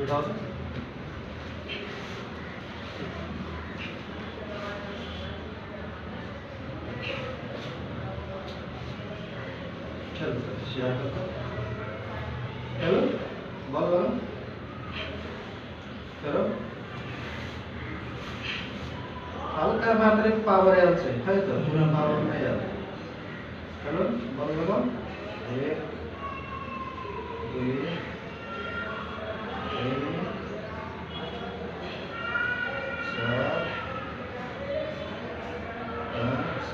उठाओ तो। चलो शेयर करता हेलो बोलो करो हल्का मात्रै पावर आउँछ खै त पुरा पावर नै आउँछ हेलो बोलो एक दुई तीन चार पाँच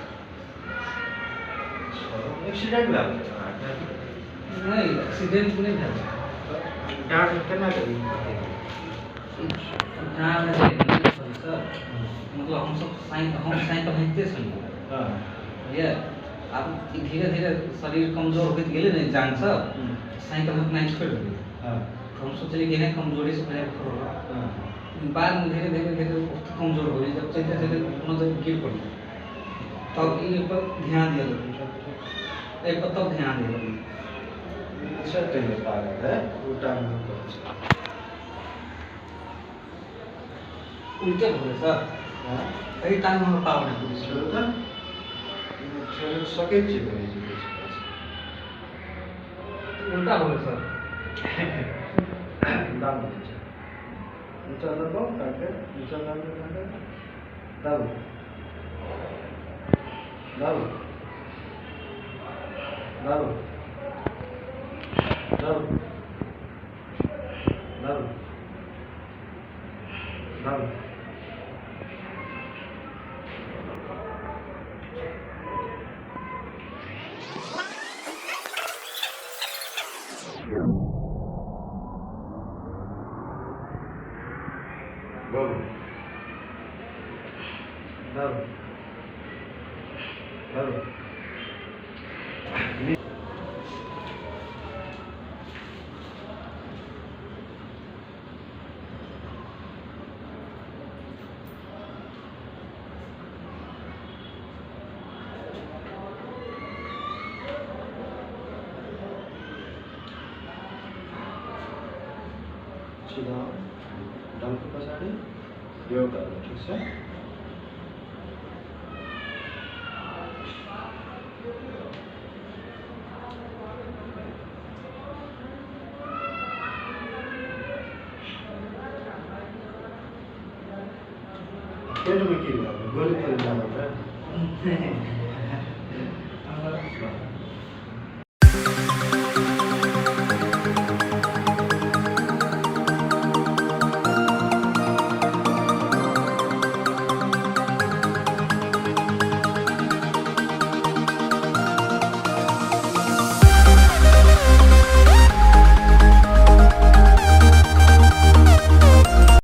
छ एक्सिडेन्ट भएको छ नहीं एक्सीडेंट नहीं था। डाँट केना करी जहाँ में सर मतलब हम साइकिल हिँडते सुनिए ये अब धीरे धीरे शरीर कमजोर होते गेले नहीं जान सब साइकिल उतना ही छोड़ दिए तो हम सोचले कि नहीं कमजोरी से पहले करो बाद में धीरे धीरे धीरे कमजोर हो गई जब चलते चलते मतलब गिर पड़ी तब ये पर ध्यान दिया एक पर तब ध्यान दिया सत्य पागल है उल्टा मुंह को उल्टे हो गए सर हाँ कई टाइम हम पावर है छोड़ था छोड़ सके चीज है उल्टा हो गया सर दाम नीचे दबो काटे नीचे दबो काटे दबो दबो दबो दबो दबो दबो Go. Go. Go. सीधा डंक पछाडि यो गर्नु ठिक छ पेटमा के भयो गोली परेर जानु पर्यो